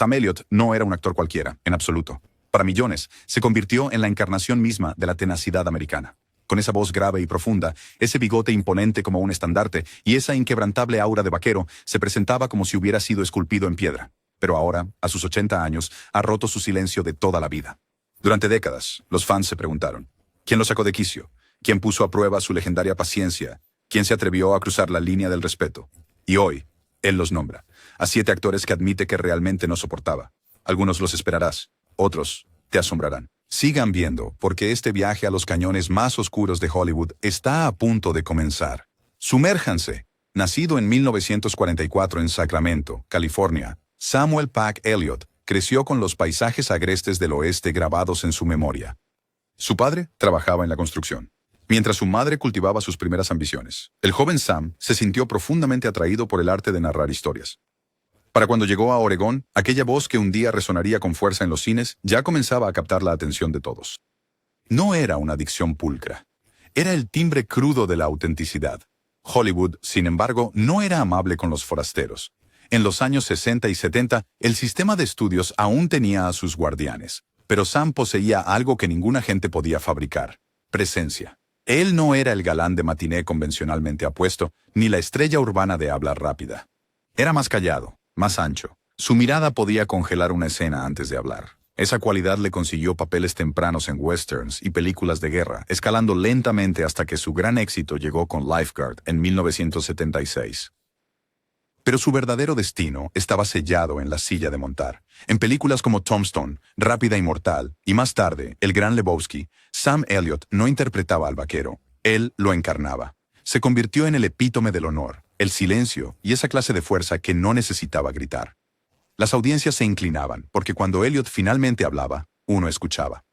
Sam Elliott no era un actor cualquiera, en absoluto. Para millones, se convirtió en la encarnación misma de la tenacidad americana. Con esa voz grave y profunda, ese bigote imponente como un estandarte y esa inquebrantable aura de vaquero, se presentaba como si hubiera sido esculpido en piedra. Pero ahora, a sus 80 años, ha roto su silencio de toda la vida. Durante décadas, los fans se preguntaron, ¿quién lo sacó de quicio? ¿Quién puso a prueba su legendaria paciencia? ¿Quién se atrevió a cruzar la línea del respeto? Y hoy, él los nombra, a 7 actores que admite que realmente no soportaba. Algunos los esperarás, otros te asombrarán. Sigan viendo, porque este viaje a los cañones más oscuros de Hollywood está a punto de comenzar. Sumérjanse. Nacido en 1944 en Sacramento, California, Samuel Pack Elliott creció con los paisajes agrestes del oeste grabados en su memoria. Su padre trabajaba en la construcción, mientras su madre cultivaba sus primeras ambiciones. El joven Sam se sintió profundamente atraído por el arte de narrar historias. Para cuando llegó a Oregón, aquella voz que un día resonaría con fuerza en los cines ya comenzaba a captar la atención de todos. No era una dicción pulcra. Era el timbre crudo de la autenticidad. Hollywood, sin embargo, no era amable con los forasteros. En los años 60 y 70, el sistema de estudios aún tenía a sus guardianes. Pero Sam poseía algo que ningún agente podía fabricar: presencia. Él no era el galán de matiné convencionalmente apuesto, ni la estrella urbana de habla rápida. Era más callado, más ancho. Su mirada podía congelar una escena antes de hablar. Esa cualidad le consiguió papeles tempranos en westerns y películas de guerra, escalando lentamente hasta que su gran éxito llegó con Lifeguard en 1976. Pero su verdadero destino estaba sellado en la silla de montar. En películas como Tombstone, Rápida y Mortal, y más tarde, El Gran Lebowski, Sam Elliott no interpretaba al vaquero, él lo encarnaba. Se convirtió en el epítome del honor, el silencio y esa clase de fuerza que no necesitaba gritar. Las audiencias se inclinaban, porque cuando Elliott finalmente hablaba, uno escuchaba.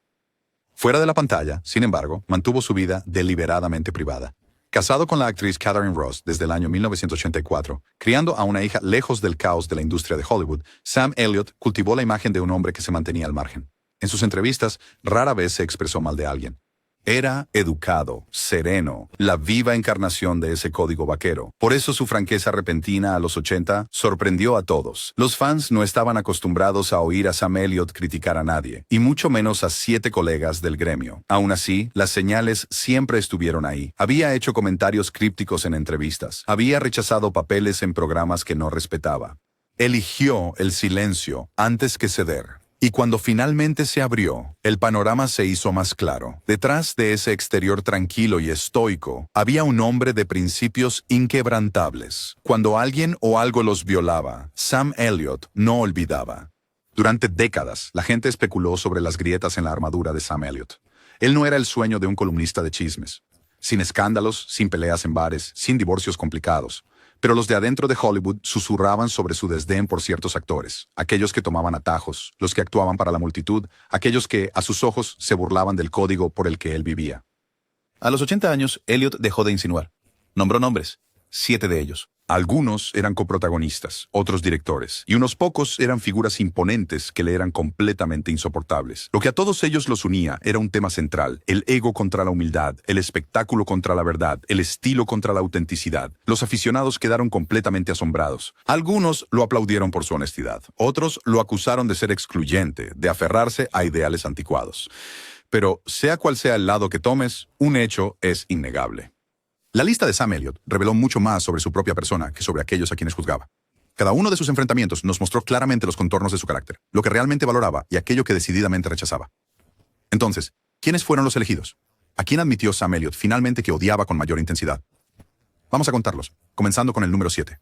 Fuera de la pantalla, sin embargo, mantuvo su vida deliberadamente privada. Casado con la actriz Catherine Ross desde el año 1984, criando a una hija lejos del caos de la industria de Hollywood, Sam Elliott cultivó la imagen de un hombre que se mantenía al margen. En sus entrevistas, rara vez se expresó mal de alguien. Era educado, sereno, la viva encarnación de ese código vaquero. Por eso su franqueza repentina a los 80 sorprendió a todos. Los fans no estaban acostumbrados a oír a Sam Elliott criticar a nadie, y mucho menos a 7 colegas del gremio. Aún así, las señales siempre estuvieron ahí. Había hecho comentarios crípticos en entrevistas. Había rechazado papeles en programas que no respetaba. Eligió el silencio antes que ceder. Y cuando finalmente se abrió, el panorama se hizo más claro. Detrás de ese exterior tranquilo y estoico, había un hombre de principios inquebrantables. Cuando alguien o algo los violaba, Sam Elliott no olvidaba. Durante décadas, la gente especuló sobre las grietas en la armadura de Sam Elliott. Él no era el sueño de un columnista de chismes. Sin escándalos, sin peleas en bares, sin divorcios complicados. Pero los de adentro de Hollywood susurraban sobre su desdén por ciertos actores, aquellos que tomaban atajos, los que actuaban para la multitud, aquellos que, a sus ojos, se burlaban del código por el que él vivía. A los 80 años, Elliott dejó de insinuar. Nombró nombres, 7 de ellos. Algunos eran coprotagonistas, otros directores, y unos pocos eran figuras imponentes que le eran completamente insoportables. Lo que a todos ellos los unía era un tema central: el ego contra la humildad, el espectáculo contra la verdad, el estilo contra la autenticidad. Los aficionados quedaron completamente asombrados. Algunos lo aplaudieron por su honestidad, otros lo acusaron de ser excluyente, de aferrarse a ideales anticuados. Pero, sea cual sea el lado que tomes, un hecho es innegable. La lista de Sam Elliott reveló mucho más sobre su propia persona que sobre aquellos a quienes juzgaba. Cada uno de sus enfrentamientos nos mostró claramente los contornos de su carácter, lo que realmente valoraba y aquello que decididamente rechazaba. Entonces, ¿quiénes fueron los elegidos? ¿A quién admitió Sam Elliott finalmente que odiaba con mayor intensidad? Vamos a contarlos, comenzando con el número 7.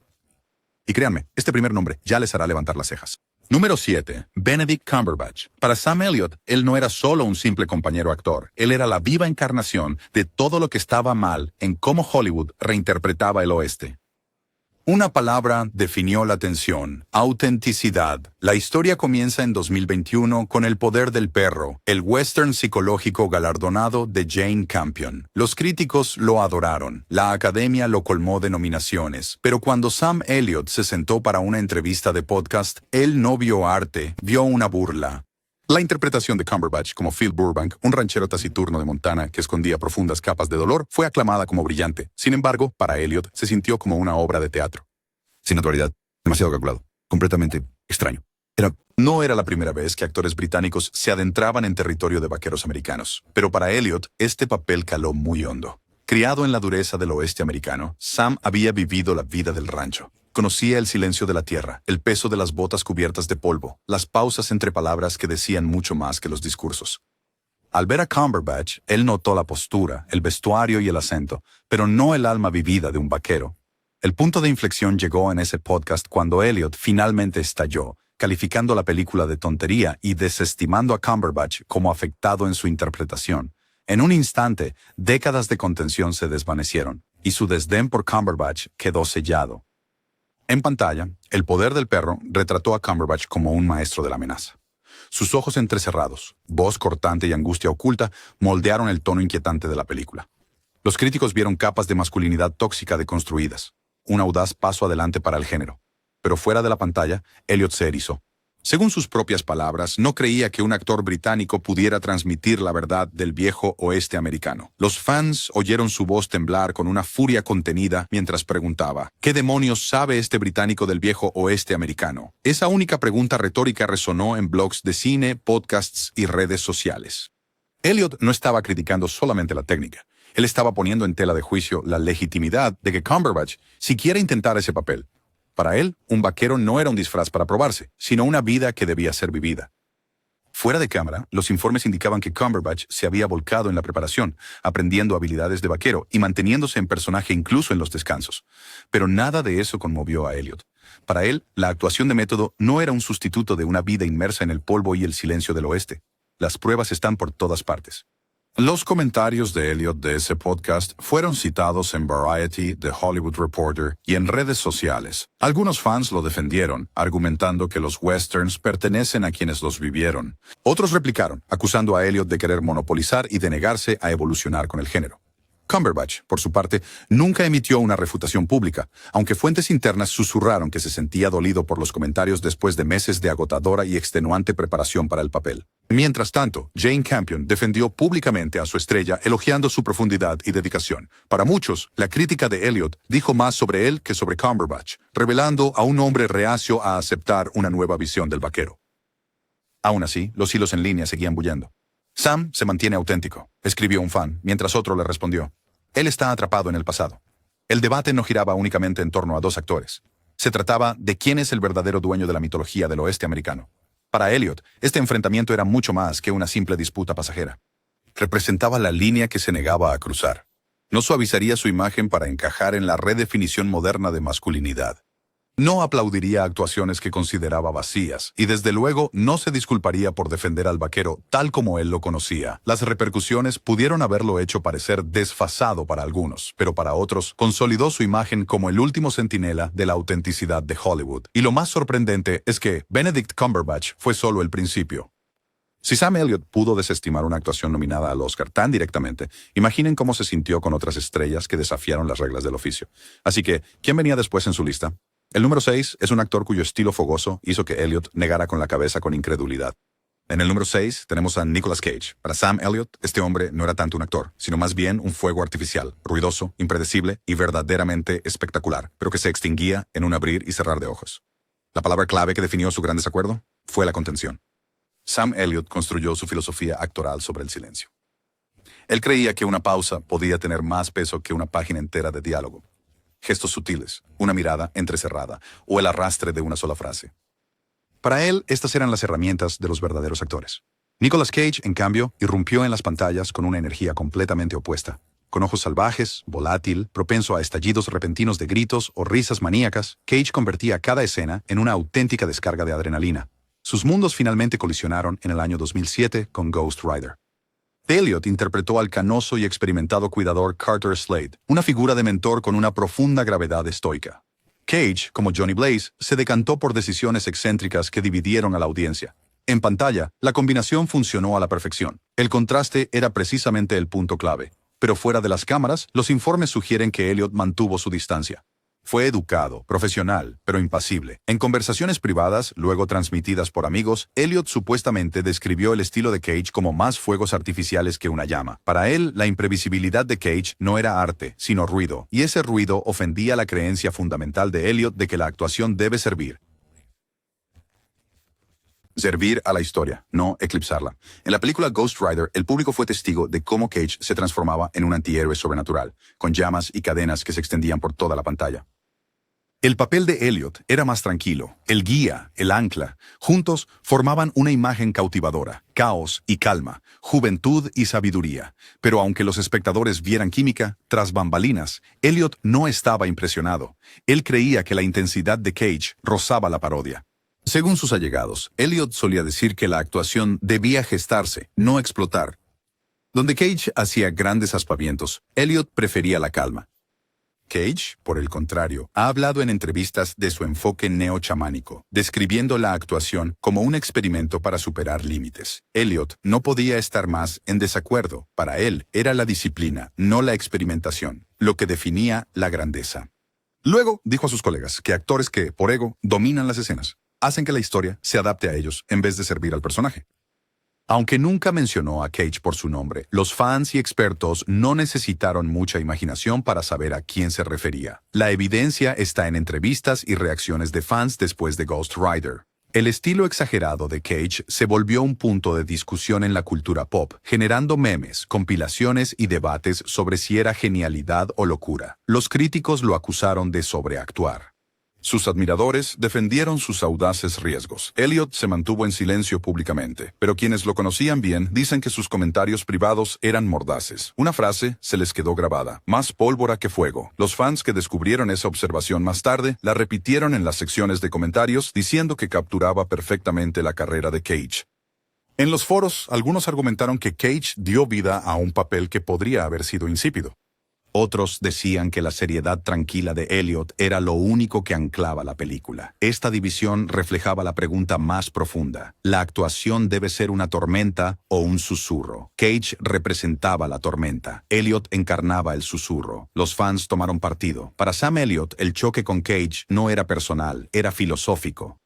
Y créanme, este primer nombre ya les hará levantar las cejas. Número 7. Benedict Cumberbatch. Para Sam Elliott, él no era solo un simple compañero actor. Él era la viva encarnación de todo lo que estaba mal en cómo Hollywood reinterpretaba el oeste. Una palabra definió la tensión: autenticidad. La historia comienza en 2021 con El poder del perro, el western psicológico galardonado de Jane Campion. Los críticos lo adoraron, la academia lo colmó de nominaciones, pero cuando Sam Elliott se sentó para una entrevista de podcast, él no vio arte, vio una burla. La interpretación de Cumberbatch como Phil Burbank, un ranchero taciturno de Montana que escondía profundas capas de dolor, fue aclamada como brillante. Sin embargo, para Elliott se sintió como una obra de teatro. Sin naturalidad, demasiado calculado, completamente extraño. Era No era la primera vez que actores británicos se adentraban en territorio de vaqueros americanos, pero para Elliot este papel caló muy hondo. Criado en la dureza del oeste americano, Sam había vivido la vida del rancho. Conocía el silencio de la tierra, el peso de las botas cubiertas de polvo, las pausas entre palabras que decían mucho más que los discursos. Al ver a Cumberbatch, él notó la postura, el vestuario y el acento, pero no el alma vivida de un vaquero. El punto de inflexión llegó en ese podcast cuando Elliot finalmente estalló, calificando la película de tontería y desestimando a Cumberbatch como afectado en su interpretación. En un instante, décadas de contención se desvanecieron, y su desdén por Cumberbatch quedó sellado. En pantalla, El poder del perro retrató a Cumberbatch como un maestro de la amenaza. Sus ojos entrecerrados, voz cortante y angustia oculta moldearon el tono inquietante de la película. Los críticos vieron capas de masculinidad tóxica deconstruidas, un audaz paso adelante para el género. Pero fuera de la pantalla, Elliot se erizó. Según sus propias palabras, no creía que un actor británico pudiera transmitir la verdad del viejo oeste americano. Los fans oyeron su voz temblar con una furia contenida mientras preguntaba, ¿qué demonios sabe este británico del viejo oeste americano? Esa única pregunta retórica resonó en blogs de cine, podcasts y redes sociales. Elliot no estaba criticando solamente la técnica. Él estaba poniendo en tela de juicio la legitimidad de que Cumberbatch siquiera intentara ese papel. Para él, un vaquero no era un disfraz para probarse, sino una vida que debía ser vivida. Fuera de cámara, los informes indicaban que Cumberbatch se había volcado en la preparación, aprendiendo habilidades de vaquero y manteniéndose en personaje incluso en los descansos. Pero nada de eso conmovió a Elliot. Para él, la actuación de método no era un sustituto de una vida inmersa en el polvo y el silencio del oeste. Las pruebas están por todas partes. Los comentarios de Elliot de ese podcast fueron citados en Variety, The Hollywood Reporter y en redes sociales. Algunos fans lo defendieron, argumentando que los westerns pertenecen a quienes los vivieron. Otros replicaron, acusando a Elliot de querer monopolizar y de negarse a evolucionar con el género. Cumberbatch, por su parte, nunca emitió una refutación pública, aunque fuentes internas susurraron que se sentía dolido por los comentarios después de meses de agotadora y extenuante preparación para el papel. Mientras tanto, Jane Campion defendió públicamente a su estrella, elogiando su profundidad y dedicación. Para muchos, la crítica de Elliot dijo más sobre él que sobre Cumberbatch, revelando a un hombre reacio a aceptar una nueva visión del vaquero. Aún así, los hilos en línea seguían bullendo. Sam se mantiene auténtico, escribió un fan, mientras otro le respondió. Él está atrapado en el pasado. El debate no giraba únicamente en torno a dos actores. Se trataba de quién es el verdadero dueño de la mitología del oeste americano. Para Elliot, este enfrentamiento era mucho más que una simple disputa pasajera. Representaba la línea que se negaba a cruzar. No suavizaría su imagen para encajar en la redefinición moderna de masculinidad. No aplaudiría actuaciones que consideraba vacías, y desde luego no se disculparía por defender al vaquero tal como él lo conocía. Las repercusiones pudieron haberlo hecho parecer desfasado para algunos, pero para otros consolidó su imagen como el último centinela de la autenticidad de Hollywood. Y lo más sorprendente es que Benedict Cumberbatch fue solo el principio. Si Sam Elliot pudo desestimar una actuación nominada al Oscar tan directamente, imaginen cómo se sintió con otras estrellas que desafiaron las reglas del oficio. Así que, ¿quién venía después en su lista? El número 6 es un actor cuyo estilo fogoso hizo que Elliot negara con la cabeza con incredulidad. En el número 6 tenemos a Nicolas Cage. Para Sam Elliot, este hombre no era tanto un actor, sino más bien un fuego artificial, ruidoso, impredecible y verdaderamente espectacular, pero que se extinguía en un abrir y cerrar de ojos. La palabra clave que definió su gran desacuerdo fue la contención. Sam Elliot construyó su filosofía actoral sobre el silencio. Él creía que una pausa podía tener más peso que una página entera de diálogo. Gestos sutiles, una mirada entrecerrada o el arrastre de una sola frase. Para él, estas eran las herramientas de los verdaderos actores. Nicolas Cage, en cambio, irrumpió en las pantallas con una energía completamente opuesta. Con ojos salvajes, volátil, propenso a estallidos repentinos de gritos o risas maníacas, Cage convertía cada escena en una auténtica descarga de adrenalina. Sus mundos finalmente colisionaron en el año 2007 con Ghost Rider. Elliot interpretó al canoso y experimentado cuidador Carter Slade, una figura de mentor con una profunda gravedad estoica. Cage, como Johnny Blaze, se decantó por decisiones excéntricas que dividieron a la audiencia. En pantalla, la combinación funcionó a la perfección. El contraste era precisamente el punto clave. Pero fuera de las cámaras, los informes sugieren que Elliot mantuvo su distancia. Fue educado, profesional, pero impasible. En conversaciones privadas, luego transmitidas por amigos, Elliot supuestamente describió el estilo de Cage como más fuegos artificiales que una llama. Para él, la imprevisibilidad de Cage no era arte, sino ruido, y ese ruido ofendía la creencia fundamental de Elliot de que la actuación debe servir. Servir a la historia, no eclipsarla. En la película Ghost Rider, el público fue testigo de cómo Cage se transformaba en un antihéroe sobrenatural, con llamas y cadenas que se extendían por toda la pantalla. El papel de Elliot era más tranquilo. El guía, el ancla, juntos formaban una imagen cautivadora, caos y calma, juventud y sabiduría. Pero aunque los espectadores vieran química, tras bambalinas, Elliot no estaba impresionado. Él creía que la intensidad de Cage rozaba la parodia. Según sus allegados, Elliot solía decir que la actuación debía gestarse, no explotar. Donde Cage hacía grandes aspavientos, Elliot prefería la calma. Cage, por el contrario, ha hablado en entrevistas de su enfoque neochamánico, describiendo la actuación como un experimento para superar límites. Elliot no podía estar más en desacuerdo. Para él era la disciplina, no la experimentación, lo que definía la grandeza. Luego dijo a sus colegas que actores que, por ego, dominan las escenas, hacen que la historia se adapte a ellos en vez de servir al personaje. Aunque nunca mencionó a Cage por su nombre, los fans y expertos no necesitaron mucha imaginación para saber a quién se refería. La evidencia está en entrevistas y reacciones de fans después de Ghost Rider. El estilo exagerado de Cage se volvió un punto de discusión en la cultura pop, generando memes, compilaciones y debates sobre si era genialidad o locura. Los críticos lo acusaron de sobreactuar. Sus admiradores defendieron sus audaces riesgos. Elliot se mantuvo en silencio públicamente, pero quienes lo conocían bien dicen que sus comentarios privados eran mordaces. Una frase se les quedó grabada: más pólvora que fuego. Los fans que descubrieron esa observación más tarde la repitieron en las secciones de comentarios diciendo que capturaba perfectamente la carrera de Cage. En los foros, algunos argumentaron que Cage dio vida a un papel que podría haber sido insípido. Otros decían que la seriedad tranquila de Elliot era lo único que anclaba la película. Esta división reflejaba la pregunta más profunda: ¿la actuación debe ser una tormenta o un susurro? Cage representaba la tormenta. Elliot encarnaba el susurro. Los fans tomaron partido. Para Sam Elliott, el choque con Cage no era personal, era filosófico.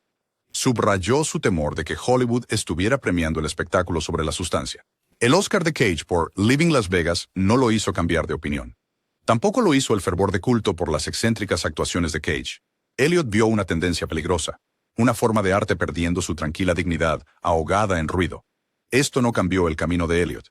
Subrayó su temor de que Hollywood estuviera premiando el espectáculo sobre la sustancia. El Oscar de Cage por Leaving Las Vegas no lo hizo cambiar de opinión. Tampoco lo hizo el fervor de culto por las excéntricas actuaciones de Cage. Elliot vio una tendencia peligrosa, una forma de arte perdiendo su tranquila dignidad, ahogada en ruido. Esto no cambió el camino de Elliot.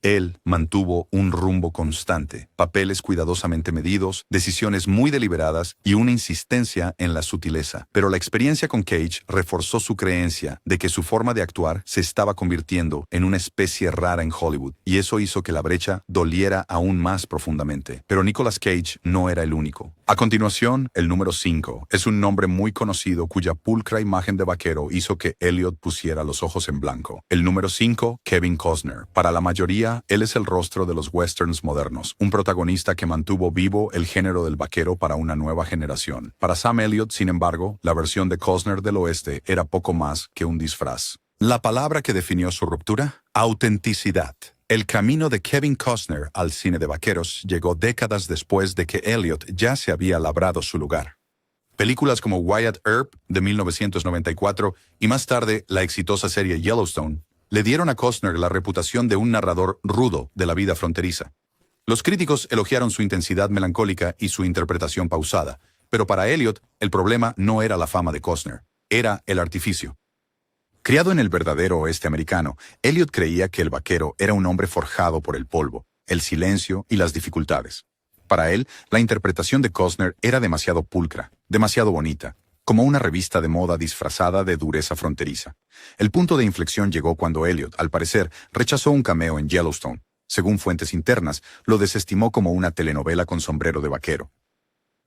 Él mantuvo un rumbo constante, papeles cuidadosamente medidos, decisiones muy deliberadas y una insistencia en la sutileza. Pero la experiencia con Cage reforzó su creencia de que su forma de actuar se estaba convirtiendo en una especie rara en Hollywood, y eso hizo que la brecha doliera aún más profundamente. Pero Nicolas Cage no era el único. A continuación, el número 5 es un nombre muy conocido cuya pulcra imagen de vaquero hizo que Elliot pusiera los ojos en blanco. El número 5, Kevin Costner. Para la mayoría, él es el rostro de los westerns modernos, un protagonista que mantuvo vivo el género del vaquero para una nueva generación. Para Sam Elliott, sin embargo, la versión de Costner del oeste era poco más que un disfraz. La palabra que definió su ruptura: autenticidad. El camino de Kevin Costner al cine de vaqueros llegó décadas después de que Elliott ya se había labrado su lugar. Películas como Wyatt Earp, de 1994, y más tarde la exitosa serie Yellowstone, le dieron a Costner la reputación de un narrador rudo de la vida fronteriza. Los críticos elogiaron su intensidad melancólica y su interpretación pausada, pero para Elliot el problema no era la fama de Costner, era el artificio. Criado en el verdadero oeste americano, Elliot creía que el vaquero era un hombre forjado por el polvo, el silencio y las dificultades. Para él, la interpretación de Costner era demasiado pulcra, demasiado bonita, como una revista de moda disfrazada de dureza fronteriza. El punto de inflexión llegó cuando Elliot, al parecer, rechazó un cameo en Yellowstone. Según fuentes internas, lo desestimó como una telenovela con sombrero de vaquero.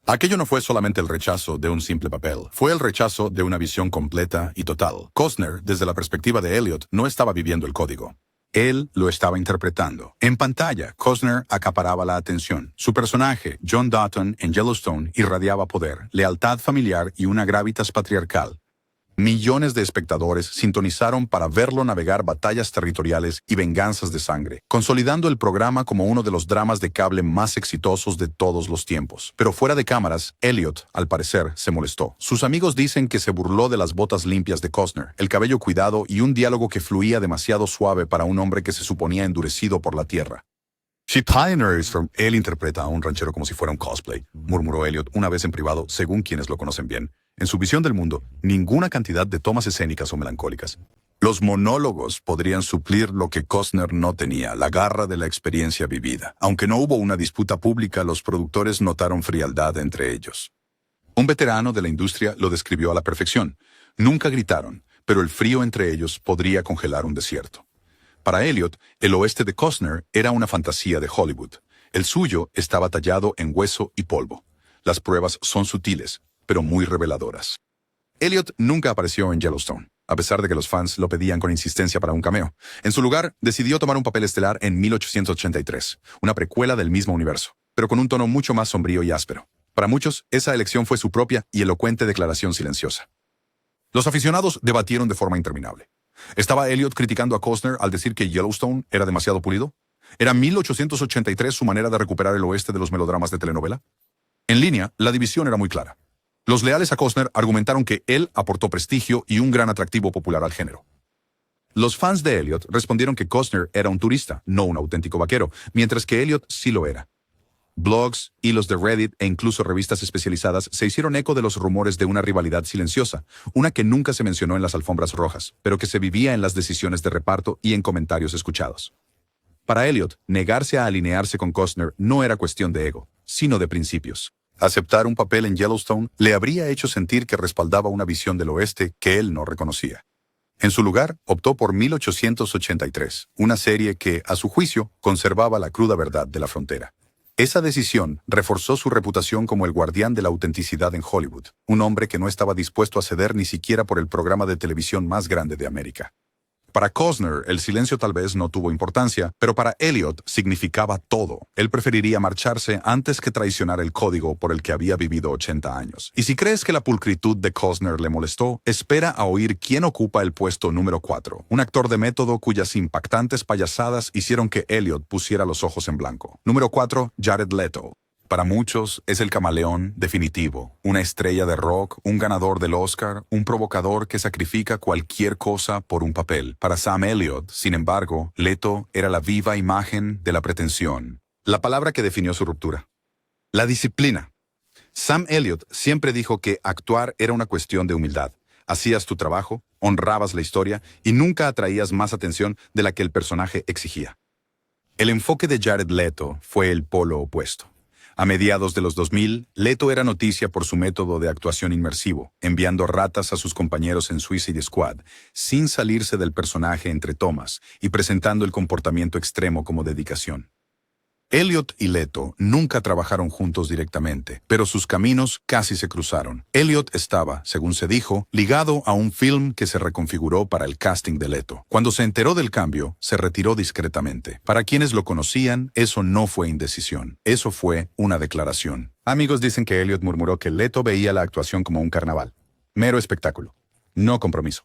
Aquello no fue solamente el rechazo de un simple papel, fue el rechazo de una visión completa y total. Costner, desde la perspectiva de Elliot, no estaba viviendo el código. Él lo estaba interpretando. En pantalla, Costner acaparaba la atención. Su personaje, John Dutton, en Yellowstone, irradiaba poder, lealtad familiar y una gravitas patriarcal. Millones de espectadores sintonizaron para verlo navegar batallas territoriales y venganzas de sangre, consolidando el programa como uno de los dramas de cable más exitosos de todos los tiempos. Pero fuera de cámaras, Elliot, al parecer, se molestó. Sus amigos dicen que se burló de las botas limpias de Costner, el cabello cuidado y un diálogo que fluía demasiado suave para un hombre que se suponía endurecido por la tierra. Él interpreta a un ranchero como si fuera un cosplay, murmuró Elliot una vez en privado, según quienes lo conocen bien. En su visión del mundo, ninguna cantidad de tomas escénicas o melancólicas. Los monólogos podrían suplir lo que Costner no tenía, la garra de la experiencia vivida. Aunque no hubo una disputa pública, los productores notaron frialdad entre ellos. Un veterano de la industria lo describió a la perfección. Nunca gritaron, pero el frío entre ellos podría congelar un desierto. Para Elliot, el oeste de Costner era una fantasía de Hollywood. El suyo estaba tallado en hueso y polvo. Las pruebas son sutiles, pero muy reveladoras. Elliot nunca apareció en Yellowstone, a pesar de que los fans lo pedían con insistencia para un cameo. En su lugar, decidió tomar un papel estelar en 1883, una precuela del mismo universo, pero con un tono mucho más sombrío y áspero. Para muchos, esa elección fue su propia y elocuente declaración silenciosa. Los aficionados debatieron de forma interminable. ¿Estaba Elliot criticando a Costner al decir que Yellowstone era demasiado pulido? ¿Era 1883 su manera de recuperar el oeste de los melodramas de telenovela? En línea, la división era muy clara. Los leales a Costner argumentaron que él aportó prestigio y un gran atractivo popular al género. Los fans de Elliot respondieron que Costner era un turista, no un auténtico vaquero, mientras que Elliot sí lo era. Blogs, hilos de Reddit e incluso revistas especializadas se hicieron eco de los rumores de una rivalidad silenciosa, una que nunca se mencionó en las alfombras rojas, pero que se vivía en las decisiones de reparto y en comentarios escuchados. Para Elliot, negarse a alinearse con Costner no era cuestión de ego, sino de principios. Aceptar un papel en Yellowstone le habría hecho sentir que respaldaba una visión del oeste que él no reconocía. En su lugar, optó por 1883, una serie que, a su juicio, conservaba la cruda verdad de la frontera. Esa decisión reforzó su reputación como el guardián de la autenticidad en Hollywood, un hombre que no estaba dispuesto a ceder ni siquiera por el programa de televisión más grande de América. Para Costner, el silencio tal vez no tuvo importancia, pero para Elliot significaba todo. Él preferiría marcharse antes que traicionar el código por el que había vivido 80 años. Y si crees que la pulcritud de Costner le molestó, espera a oír quién ocupa el puesto número 4, un actor de método cuyas impactantes payasadas hicieron que Elliot pusiera los ojos en blanco. Número 4, Jared Leto. Para muchos es el camaleón definitivo, una estrella de rock, un ganador del Oscar, un provocador que sacrifica cualquier cosa por un papel. Para Sam Elliott, sin embargo, Leto era la viva imagen de la pretensión, la palabra que definió su ruptura. La disciplina. Sam Elliott siempre dijo que actuar era una cuestión de humildad. Hacías tu trabajo, honrabas la historia y nunca atraías más atención de la que el personaje exigía. El enfoque de Jared Leto fue el polo opuesto. A mediados de los 2000, Leto era noticia por su método de actuación inmersivo, enviando ratas a sus compañeros en Suicide Squad, sin salirse del personaje entre tomas y presentando el comportamiento extremo como dedicación. Elliot y Leto nunca trabajaron juntos directamente, pero sus caminos casi se cruzaron. Elliot estaba, según se dijo, ligado a un film que se reconfiguró para el casting de Leto. Cuando se enteró del cambio, se retiró discretamente. Para quienes lo conocían, eso no fue indecisión. Eso fue una declaración. Amigos dicen que Elliot murmuró que Leto veía la actuación como un carnaval. Mero espectáculo. No compromiso.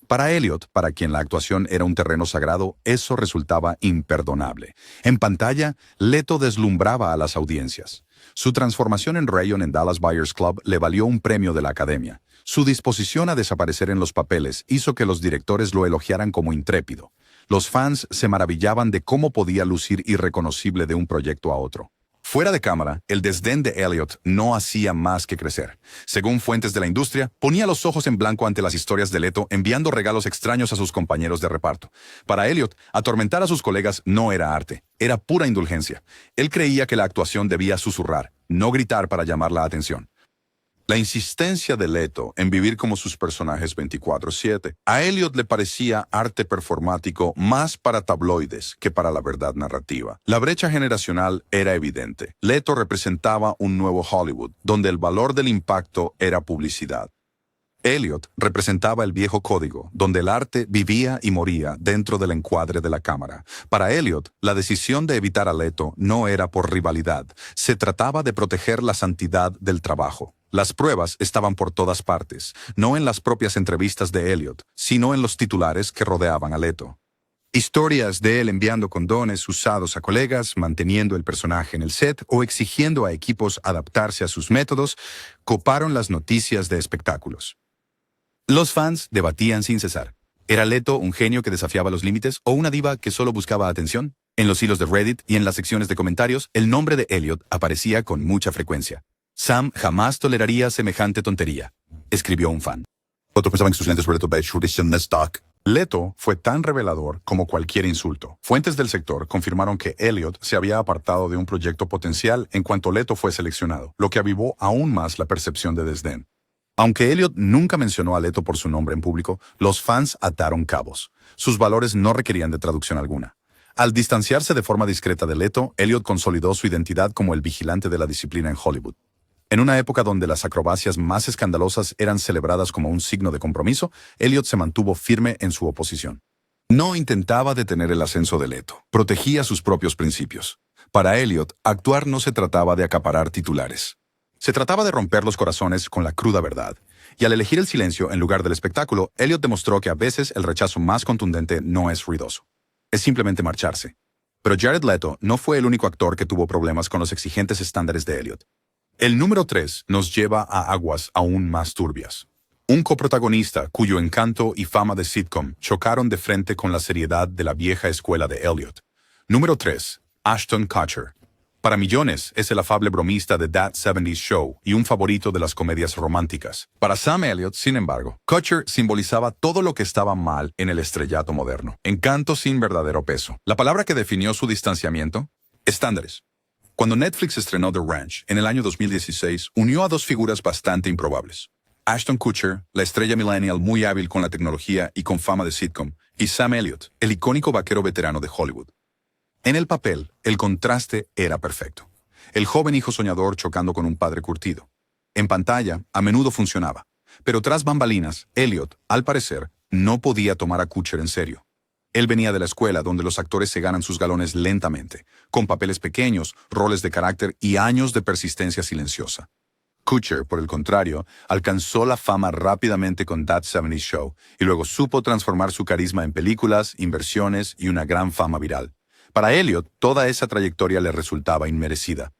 Para Elliot, para quien la actuación era un terreno sagrado, eso resultaba imperdonable. En pantalla, Leto deslumbraba a las audiencias. Su transformación en Rayon en Dallas Buyers Club le valió un premio de la Academia. Su disposición a desaparecer en los papeles hizo que los directores lo elogiaran como intrépido. Los fans se maravillaban de cómo podía lucir irreconocible de un proyecto a otro. Fuera de cámara, el desdén de Elliot no hacía más que crecer. Según fuentes de la industria, ponía los ojos en blanco ante las historias de Leto, enviando regalos extraños a sus compañeros de reparto. Para Elliot, atormentar a sus colegas no era arte, era pura indulgencia. Él creía que la actuación debía susurrar, no gritar para llamar la atención. La insistencia de Leto en vivir como sus personajes 24/7. A Elliot le parecía arte performático más para tabloides que para la verdad narrativa. La brecha generacional era evidente. Leto representaba un nuevo Hollywood, donde el valor del impacto era publicidad. Elliot representaba el viejo código, donde el arte vivía y moría dentro del encuadre de la cámara. Para Elliot, la decisión de evitar a Leto no era por rivalidad. Se trataba de proteger la santidad del trabajo. Las pruebas estaban por todas partes, no en las propias entrevistas de Elliot, sino en los titulares que rodeaban a Leto. Historias de él enviando condones usados a colegas, manteniendo el personaje en el set o exigiendo a equipos adaptarse a sus métodos, coparon las noticias de espectáculos. Los fans debatían sin cesar. ¿Era Leto un genio que desafiaba los límites o una diva que solo buscaba atención? En los hilos de Reddit y en las secciones de comentarios, el nombre de Elliot aparecía con mucha frecuencia. Sam jamás toleraría semejante tontería, escribió un fan. Otros pensaban que sus lentes were Leto Beige, stock. Leto fue tan revelador como cualquier insulto. Fuentes del sector confirmaron que Elliot se había apartado de un proyecto potencial en cuanto Leto fue seleccionado, lo que avivó aún más la percepción de desdén. Aunque Elliot nunca mencionó a Leto por su nombre en público, los fans ataron cabos. Sus valores no requerían de traducción alguna. Al distanciarse de forma discreta de Leto, Elliot consolidó su identidad como el vigilante de la disciplina en Hollywood. En una época donde las acrobacias más escandalosas eran celebradas como un signo de compromiso, Elliot se mantuvo firme en su oposición. No intentaba detener el ascenso de Leto, protegía sus propios principios. Para Elliot, actuar no se trataba de acaparar titulares. Se trataba de romper los corazones con la cruda verdad. Y al elegir el silencio en lugar del espectáculo, Elliot demostró que a veces el rechazo más contundente no es ruidoso. Es simplemente marcharse. Pero Jared Leto no fue el único actor que tuvo problemas con los exigentes estándares de Elliot. El número 3 nos lleva a aguas aún más turbias. Un coprotagonista cuyo encanto y fama de sitcom chocaron de frente con la seriedad de la vieja escuela de Elliot. Número 3. Ashton Kutcher. Para millones es el afable bromista de That 70s Show y un favorito de las comedias románticas. Para Sam Elliott, sin embargo, Kutcher simbolizaba todo lo que estaba mal en el estrellato moderno. Encanto sin verdadero peso. La palabra que definió su distanciamiento: estándares. Cuando Netflix estrenó The Ranch en el año 2016, unió a dos figuras bastante improbables. Ashton Kutcher, la estrella millennial muy hábil con la tecnología y con fama de sitcom, y Sam Elliott, el icónico vaquero veterano de Hollywood. En el papel, el contraste era perfecto. El joven hijo soñador chocando con un padre curtido. En pantalla, a menudo funcionaba. Pero tras bambalinas, Elliott, al parecer, no podía tomar a Kutcher en serio. Él venía de la escuela donde los actores se ganan sus galones lentamente, con papeles pequeños, roles de carácter y años de persistencia silenciosa. Kutcher, por el contrario, alcanzó la fama rápidamente con That 70s Show y luego supo transformar su carisma en películas, inversiones y una gran fama viral. Para Elliott, toda esa trayectoria le resultaba inmerecida.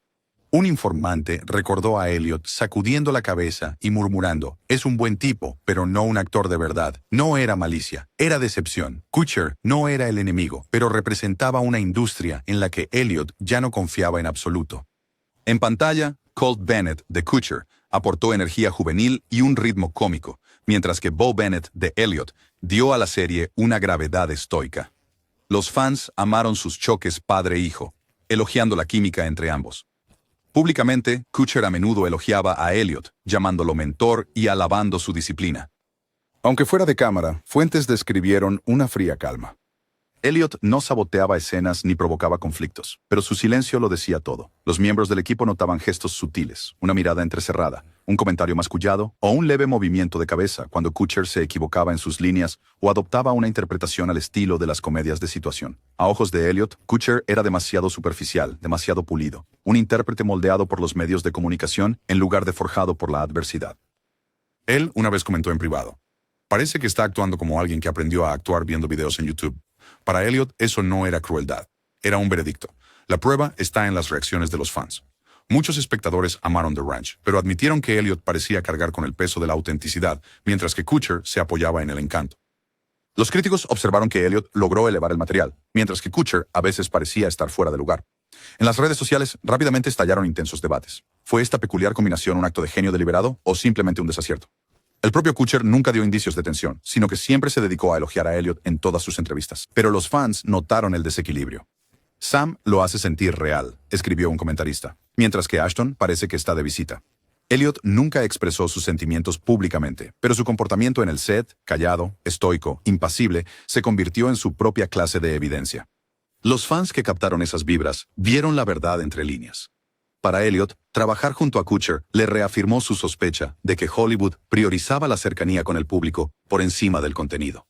Un informante recordó a Elliott sacudiendo la cabeza y murmurando: «Es un buen tipo, pero no un actor de verdad». No era malicia, era decepción. Kutcher no era el enemigo, pero representaba una industria en la que Elliott ya no confiaba en absoluto. En pantalla, Colt Bennett, de Kutcher, aportó energía juvenil y un ritmo cómico, mientras que Bo Bennett, de Elliott, dio a la serie una gravedad estoica. Los fans amaron sus choques padre-hijo, elogiando la química entre ambos. Públicamente, Kutcher a menudo elogiaba a Elliott, llamándolo mentor y alabando su disciplina. Aunque fuera de cámara, fuentes describieron una fría calma. Elliott no saboteaba escenas ni provocaba conflictos, pero su silencio lo decía todo. Los miembros del equipo notaban gestos sutiles, una mirada entrecerrada, un comentario mascullado o un leve movimiento de cabeza cuando Kutcher se equivocaba en sus líneas o adoptaba una interpretación al estilo de las comedias de situación. A ojos de Elliott, Kutcher era demasiado superficial, demasiado pulido, un intérprete moldeado por los medios de comunicación en lugar de forjado por la adversidad. Él una vez comentó en privado: «Parece que está actuando como alguien que aprendió a actuar viendo videos en YouTube». Para Elliott, eso no era crueldad, era un veredicto. La prueba está en las reacciones de los fans. Muchos espectadores amaron The Ranch, pero admitieron que Elliott parecía cargar con el peso de la autenticidad, mientras que Kutcher se apoyaba en el encanto. Los críticos observaron que Elliott logró elevar el material, mientras que Kutcher a veces parecía estar fuera de lugar. En las redes sociales rápidamente estallaron intensos debates. ¿Fue esta peculiar combinación un acto de genio deliberado o simplemente un desacierto? El propio Kutcher nunca dio indicios de tensión, sino que siempre se dedicó a elogiar a Elliott en todas sus entrevistas. Pero los fans notaron el desequilibrio. «Sam lo hace sentir real», escribió un comentarista, mientras que Ashton parece que está de visita. Elliott nunca expresó sus sentimientos públicamente, pero su comportamiento en el set, callado, estoico, impasible, se convirtió en su propia clase de evidencia. Los fans que captaron esas vibras vieron la verdad entre líneas. Para Elliott, trabajar junto a Kutcher le reafirmó su sospecha de que Hollywood priorizaba la cercanía con el público por encima del contenido.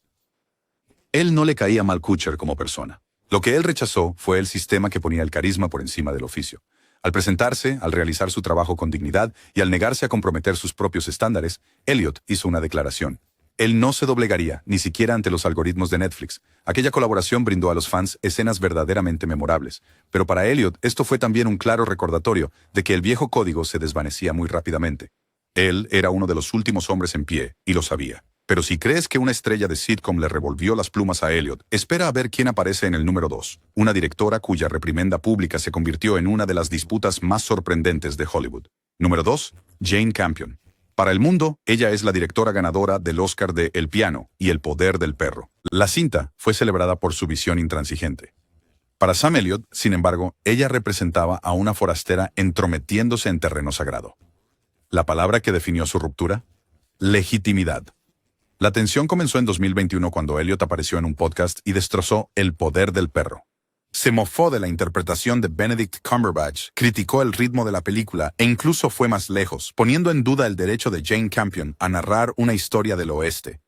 Él no le caía mal Kutcher como persona. Lo que él rechazó fue el sistema que ponía el carisma por encima del oficio. Al presentarse, al realizar su trabajo con dignidad y al negarse a comprometer sus propios estándares, Elliott hizo una declaración. Él no se doblegaría, ni siquiera ante los algoritmos de Netflix. Aquella colaboración brindó a los fans escenas verdaderamente memorables. Pero para Elliott, esto fue también un claro recordatorio de que el viejo código se desvanecía muy rápidamente. Él era uno de los últimos hombres en pie, y lo sabía. Pero si crees que una estrella de sitcom le revolvió las plumas a Elliott, espera a ver quién aparece en el número 2, una directora cuya reprimenda pública se convirtió en una de las disputas más sorprendentes de Hollywood. Número 2, Jane Campion. Para el mundo, ella es la directora ganadora del Oscar de El piano y El poder del perro. La cinta fue celebrada por su visión intransigente. Para Sam Elliott, sin embargo, ella representaba a una forastera entrometiéndose en terreno sagrado. ¿La palabra que definió su ruptura? Legitimidad. La tensión comenzó en 2021 cuando Elliott apareció en un podcast y destrozó El poder del perro. Se mofó de la interpretación de Benedict Cumberbatch, criticó el ritmo de la película e incluso fue más lejos, poniendo en duda el derecho de Jane Campion a narrar una historia del oeste.